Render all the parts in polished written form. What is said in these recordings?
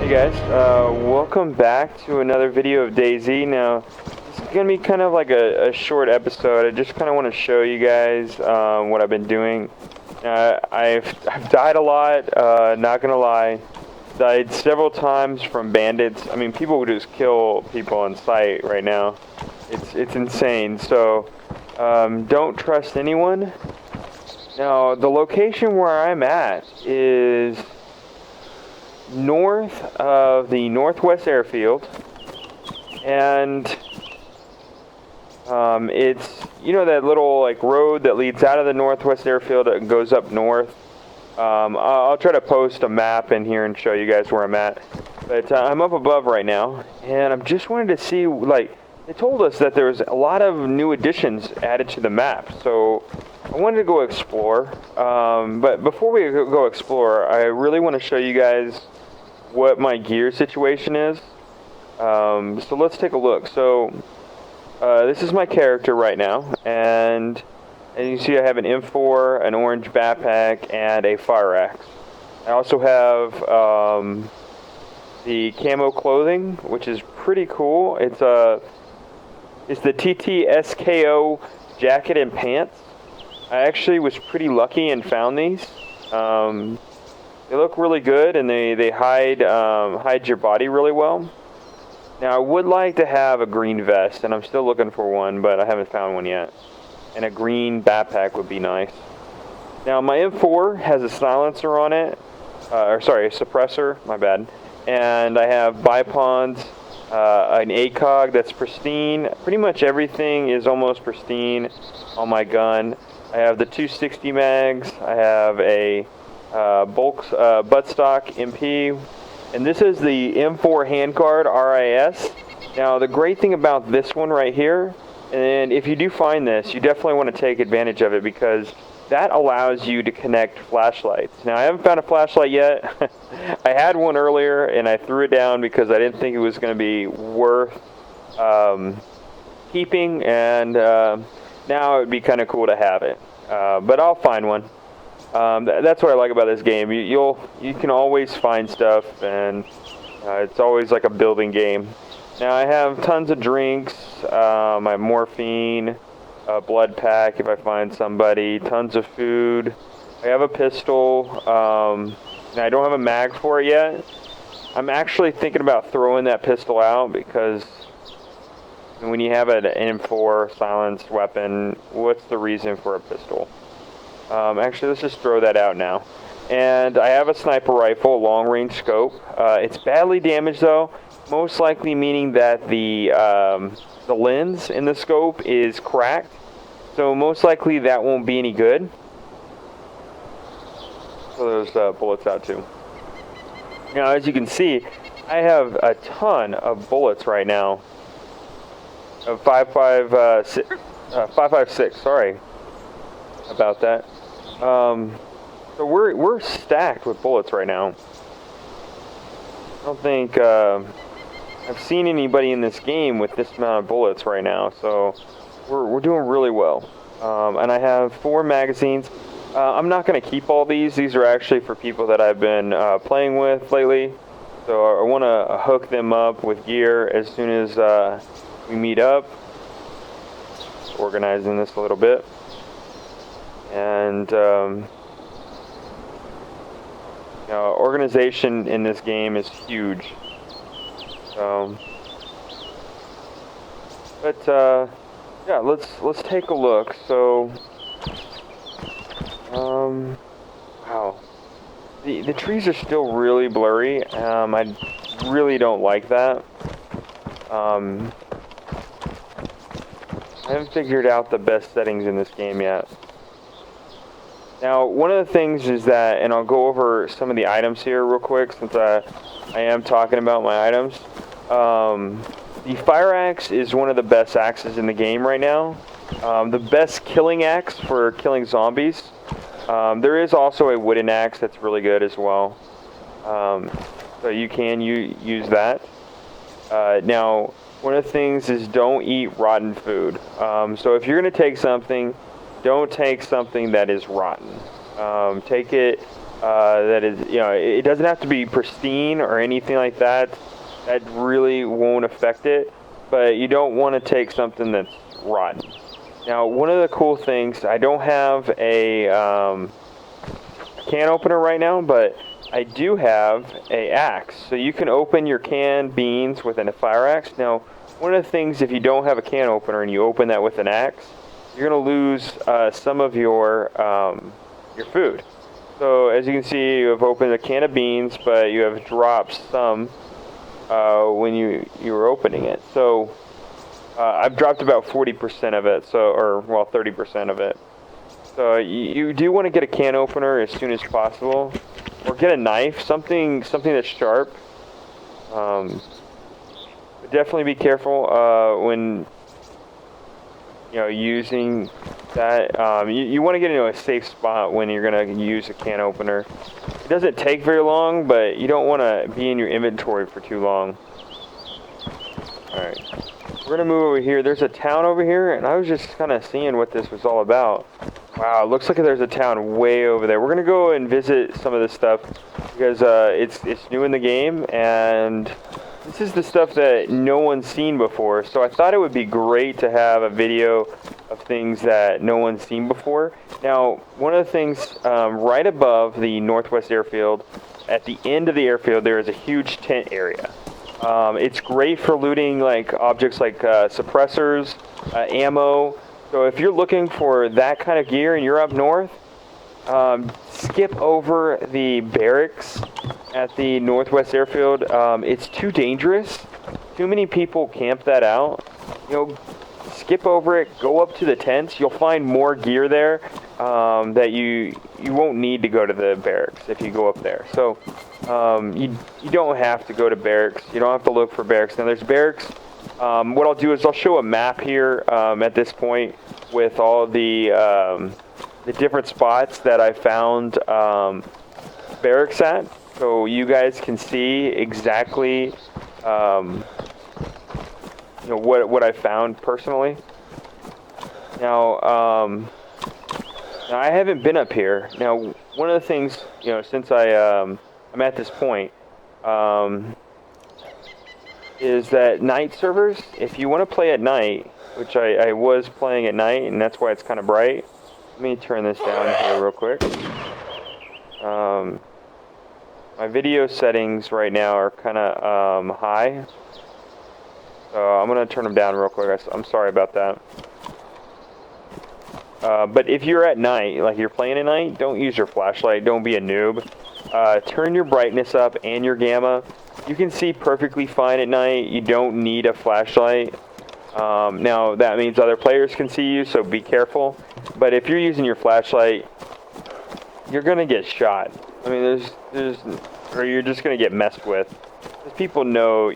Hey guys, welcome back to another video of DayZ. Now, this is going to be kind of like a short episode. I just kind of want to show you guys what I've been doing. I've died a lot, not going to lie. Died several times from bandits. I mean, people would just kill people on sight right now. It's insane. So, don't trust anyone. Now, the location where I'm at is north of the Northwest Airfield, and it's, you know, that little like road that leads out of the Northwest Airfield and goes up north. I'll try to post a map in here and show you guys where I'm at, but I'm up above right now, and I'm just wanted to see, like, they told us that there's a lot of new additions added to the map, so I wanted to go explore. But before we go explore, I really want to show you guys what my gear situation is. So let's take a look. So this is my character right now, and as you see, I have an M4, an orange backpack, and a fire axe. I also have the camo clothing, which is pretty cool. It's the TTSKO jacket and pants. I actually was pretty lucky and found these. They look really good, and they hide your body really well. Now, I would like to have a green vest, and I'm still looking for one, but I haven't found one yet. And a green backpack would be nice. Now, my M4 has a silencer on it, a suppressor, my bad. And I have bipons, an ACOG that's pristine. Pretty much everything is almost pristine on my gun. I have the 260 mags. I have a bulk buttstock MP, and this is the M4 handguard RIS. Now, the great thing about this one right here, and if you do find this, you definitely want to take advantage of it, because that allows you to connect flashlights. Now, I haven't found a flashlight yet. I had one earlier, and I threw it down because I didn't think it was going to be worth keeping, and now it would be kind of cool to have it. But I'll find one. That's what I like about this game. You can always find stuff, and it's always like a building game. Now, I have tons of drinks, my morphine, a blood pack if I find somebody, tons of food. I have a pistol. And I don't have a mag for it yet. I'm actually thinking about throwing that pistol out, because when you have an M4 silenced weapon, what's the reason for a pistol? Actually, let's just throw that out now. And I have a sniper rifle, long-range scope. It's badly damaged, though, most likely meaning that the lens in the scope is cracked. So most likely that won't be any good. So those bullets out, too. Now, as you can see, I have a ton of bullets right now. 5.56, sorry about that. So we're stacked with bullets right now. I don't think I've seen anybody in this game with this amount of bullets right now, so we're doing really well. And I have 4 magazines. I'm not going to keep all these. These are actually for people that I've been playing with lately, so I want to hook them up with gear as soon as we meet up. Just organizing this a little bit. And organization in this game is huge. But yeah, let's take a look. So, wow, the trees are still really blurry. I really don't like that. I haven't figured out the best settings in this game yet. Now, one of the things is that, and I'll go over some of the items here real quick, since I am talking about my items. The fire axe is one of the best axes in the game right now. The best killing axe for killing zombies. There is also a wooden axe that's really good as well. So you can use that. Now, one of the things is don't eat rotten food. So if you're going to take something, don't take something that is rotten. Take it that is, you know, it doesn't have to be pristine or anything like that. That really won't affect it, but you don't want to take something that's rotten. Now, one of the cool things, I don't have a can opener right now, but I do have a axe. So you can open your canned beans with a fire axe. Now, one of the things, if you don't have a can opener and you open that with an axe, you're going to lose some of your food. So as you can see, you have opened a can of beans, but you have dropped some when you were opening it. So I've dropped about 40% of it, so, or well, 30% of it. So you do want to get a can opener as soon as possible, or get a knife, something that's sharp. But definitely be careful when using that. You want to get into a safe spot when you're going to use a can opener. It doesn't take very long, but you don't want to be in your inventory for too long. Alright, we're going to move over here. There's a town over here, and I was just kind of seeing what this was all about. Wow, it looks like there's a town way over there. We're going to go and visit some of this stuff because it's new in the game, and this is the stuff that no one's seen before. So I thought it would be great to have a video of things that no one's seen before. Now, one of the things right above the Northwest Airfield, at the end of the airfield, there is a huge tent area. It's great for looting like objects like suppressors, ammo. So if you're looking for that kind of gear and you're up north, skip over the barracks at the Northwest Airfield. It's too dangerous. Too many people camp that out. Skip over it. Go up to the tents. You'll find more gear there that you won't need to go to the barracks if you go up there. So you don't have to go to barracks. You don't have to look for barracks. Now there's barracks. What I'll do is I'll show a map here at this point with all the different spots that I found barracks at, so you guys can see exactly what I found personally. Now, I haven't been up here. Now, one of the things, since I'm at this point, is that night servers, if you want to play at night, which I was playing at night, and that's why it's kind of bright. Let me turn this down here real quick. My video settings right now are kind of high, so I'm going to turn them down real quick. I'm sorry about that. But if you're at night, like you're playing at night, don't use your flashlight. Don't be a noob. Turn your brightness up and your gamma. You can see perfectly fine at night. You don't need a flashlight. Now that means other players can see you, so be careful. But if you're using your flashlight, you're gonna get shot. I mean, or you're just gonna get messed with. Because people know,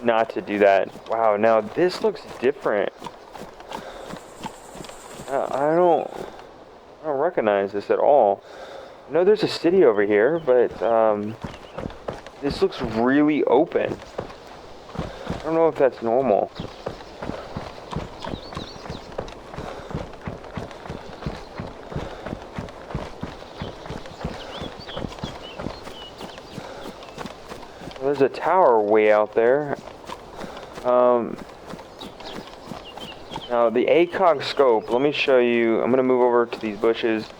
not to do that. Wow, now this looks different. I don't recognize this at all. I know there's a city over here, but this looks really open. I don't know if that's normal. There's a tower way out there. Now the ACOG scope, let me show you. I'm gonna move over to these bushes.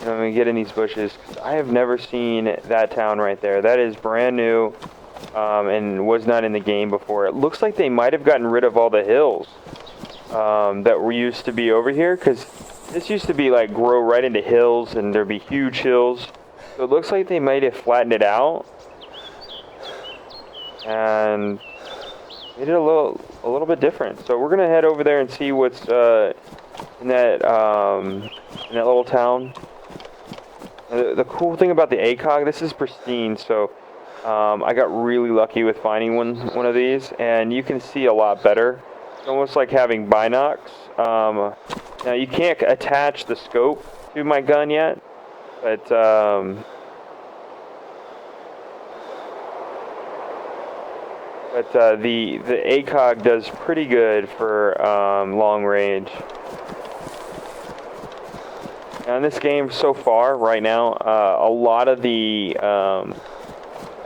I'm gonna get in these bushes, 'cause I have never seen that town right there. That is brand new, and was not in the game before. It looks like they might have gotten rid of all the hills that were used to be over here, because this used to be like grow right into hills, and there'd be huge hills. So it looks like they might have flattened it out and made it a little bit different. So we're gonna head over there and see what's in that little town. The cool thing about the ACOG, this is pristine, so I got really lucky with finding one of these, and you can see a lot better. It's almost like having binocs. Now you can't attach the scope to my gun yet, but the ACOG does pretty good for long range. Now in this game so far, right now, a lot of the, I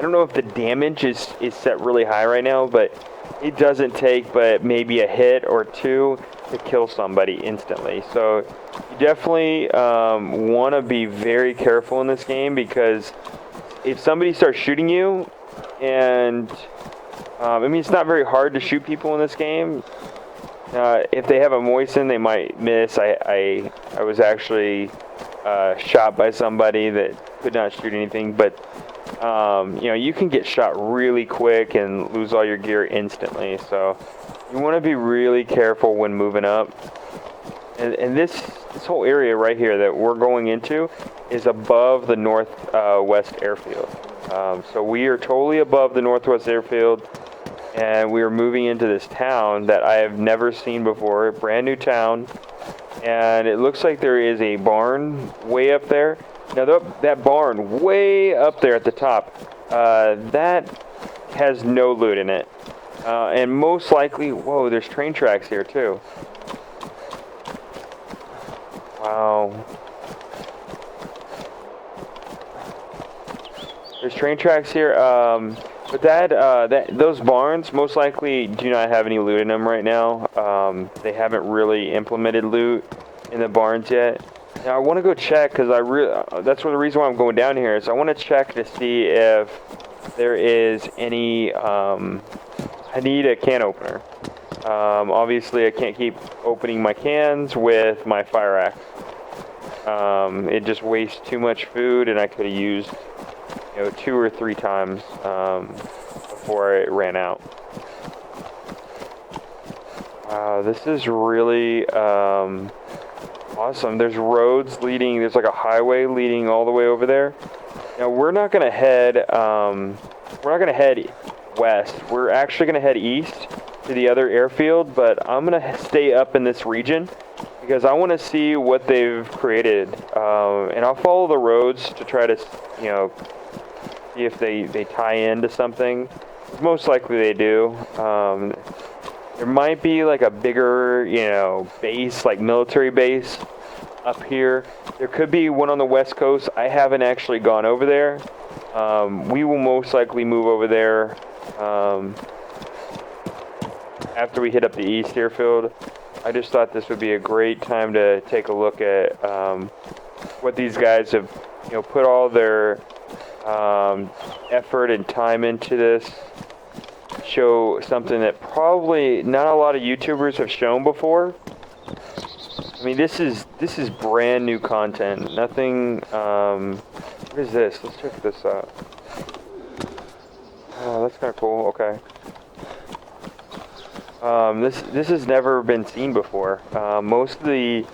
don't know if the damage is set really high right now, but it doesn't take but maybe a hit or two to kill somebody instantly. So you definitely want to be very careful in this game, because if somebody starts shooting you, and I mean, it's not very hard to shoot people in this game. If they have a moisten, they might miss. I was actually shot by somebody that could not shoot anything, but you know, you can get shot really quick and lose all your gear instantly. So you want to be really careful when moving up. And this whole area right here that we're going into is above the northwest airfield. So we are totally above the northwest airfield, and we are moving into this town that I have never seen before, a brand new town. And it looks like there is a barn way up there. Now that barn way up there at the top, that has no loot in it. And most likely, whoa, there's train tracks here too. Wow. There's train tracks here, but those barns most likely do not have any loot in them right now. They haven't really implemented loot in the barns yet. Now I want to go check, because that's the reason why I'm going down here, is I want to check to see if there is any, I need a can opener. Obviously I can't keep opening my cans with my fire axe. It just wastes too much food, and I could have used, you know, 2 or 3 times before it ran out. Wow, this is really awesome. There's roads leading. There's like a highway leading all the way over there. Now we're not gonna head. We're not gonna head west. We're actually gonna head east to the other airfield, but I'm gonna stay up in this region because I want to see what they've created, and I'll follow the roads to try to, you know, see if they tie into something. Most likely they do. There might be like a bigger, you know, base, like military base up here. There could be one on the west coast. I haven't actually gone over there. We will most likely move over there after we hit up the east airfield. I just thought this would be a great time to take a look at what these guys have, you know, put all their effort and time into this. Show something that probably not a lot of YouTubers have shown before. I mean, this is brand new content. Nothing. What is this? Let's check this out. Oh, that's kind of cool. Okay. This has never been seen before. Most of the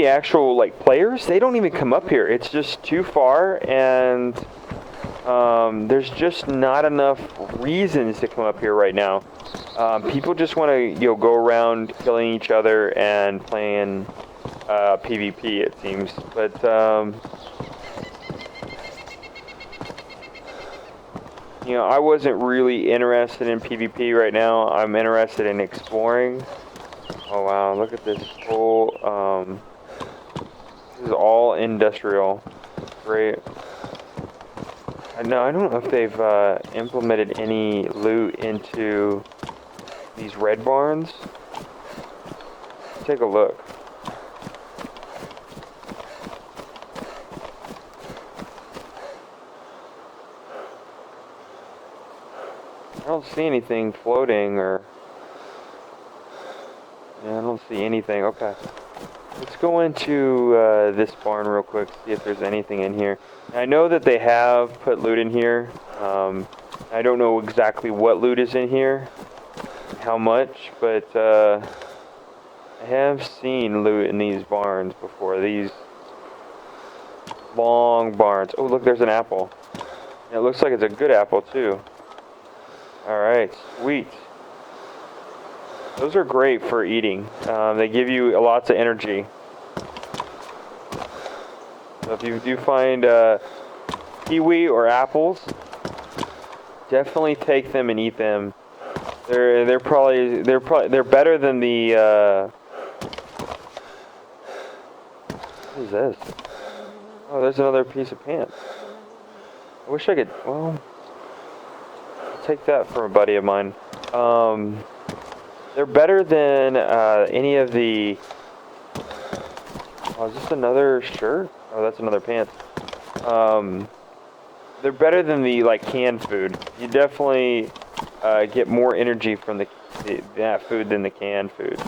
actual like players, they don't even come up here. It's just too far, and there's just not enough reasons to come up here right now. People just want to, you know, go around killing each other and playing PvP, it seems. But you know, I wasn't really interested in PvP right now. I'm interested in exploring. Oh wow, look at this whole, this is all industrial. Great. I don't know if they've implemented any loot into these red barns. Let's take a look. I don't see anything floating, or yeah, I don't see anything. Okay, let's go into this barn real quick, see if there's anything in here. I know that they have put loot in here. I don't know exactly what loot is in here, how much, but I have seen loot in these barns before. These long barns. Oh, look, there's an apple. It looks like it's a good apple too. Alright, sweet. Those are great for eating. They give you lots of energy. So if you do find kiwi or apples, definitely take them and eat them. They're better than the What is this? Oh, there's another piece of pants. I wish I could, well, I'll take that from a buddy of mine. They're better than any of the... Oh, is this another shirt? Oh, that's another pants. They're better than the, like, canned food. You definitely get more energy from that food than the canned food.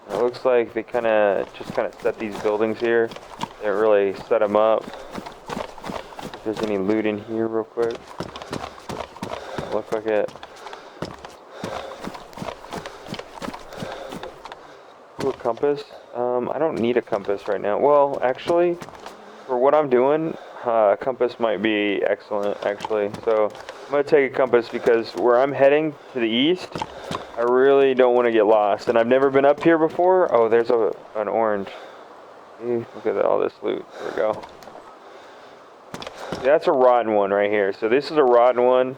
It looks like they just set these buildings here. They didn't really set them up. If there's any loot in here real quick. Look like it. Ooh, a compass. I don't need a compass right now. Well, actually, for what I'm doing, a compass might be excellent, actually. So I'm going to take a compass because where I'm heading to the east, I really don't want to get lost. And I've never been up here before. Oh, there's an orange. Look at all this loot. There we go. That's a rotten one right here. So this is a rotten one.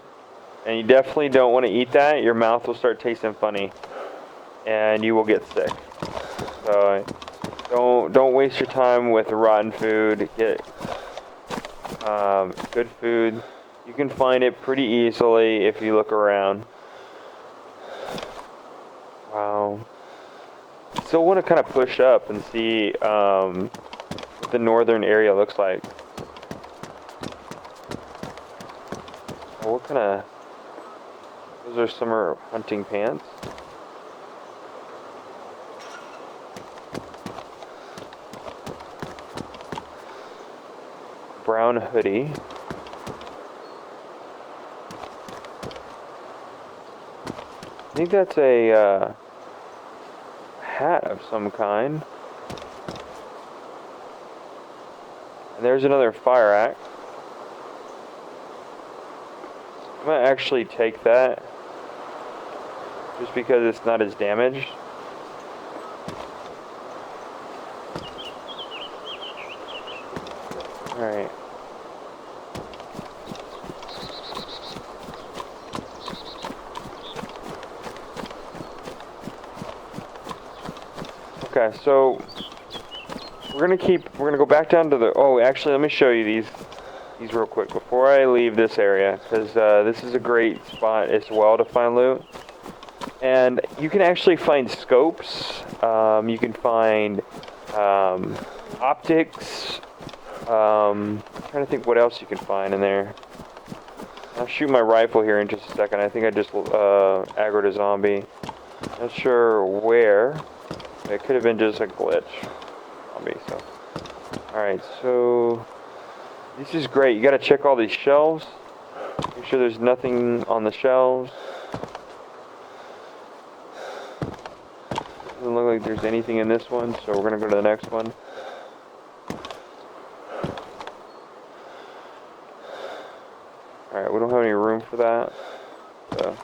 And you definitely don't want to eat that. Your mouth will start tasting funny. And you will get sick. So don't waste your time with rotten food. Get good food. You can find it pretty easily if you look around. Wow. Still want to kind of push up and see what the northern area looks like. Oh, what kind of... Those are summer hunting pants. Brown hoodie. I think that's a hat of some kind. And there's another fire axe. I'm gonna actually take that just because it's not as damaged. Alright. Okay, so we're gonna go back down to the, oh, actually, let me show you these real quick before I leave this area, because this is a great spot as well to find loot. And you can actually find scopes, you can find optics, I'm trying to think what else you can find in there. I'll shoot my rifle here in just a second. I think I just aggroed a zombie. Not sure where. It could have been just a glitch. Zombie, so. Alright, so this is great. You gotta check all these shelves. Make sure there's nothing on the shelves. Doesn't look like there's anything in this one, so we're gonna go to the next one. Alright, we don't have any room for that. So.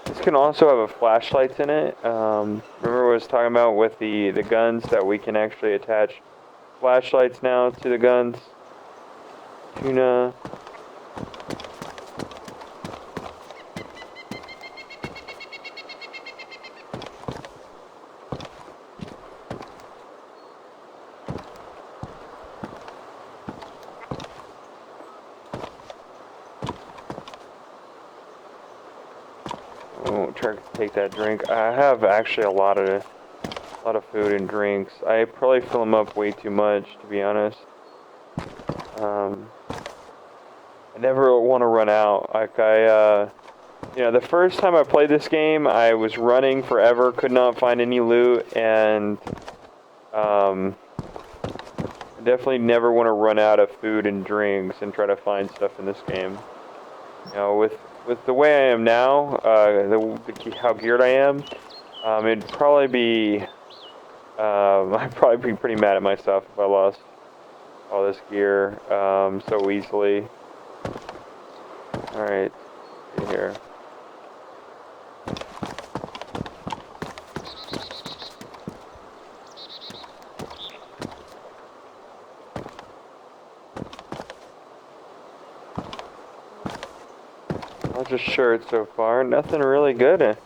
This can also have a flashlights in it. Remember what I was talking about with the guns, that we can actually attach flashlights now to the guns. Tuna. I won't try to take that drink. I have actually a lot of food and drinks. I probably fill them up way too much, to be honest. I never want to run out. Like you know, the first time I played this game, I was running forever, could not find any loot, and I definitely never want to run out of food and drinks and try to find stuff in this game. You know, with the way I am now, how geared I am, it'd probably be, I'd probably be pretty mad at myself if I lost all this gear so easily. Alright, here. I'll just share it so far. Nothing really good. I'm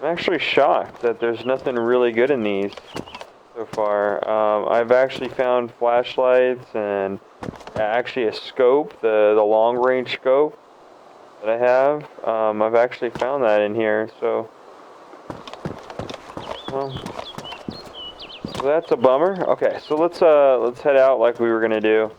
actually shocked that there's nothing really good in these so far. I've actually found flashlights and actually a scope, the long range scope that I have. I've actually found that in here, so well, so that's a bummer. Okay, so let's head out like we were gonna do.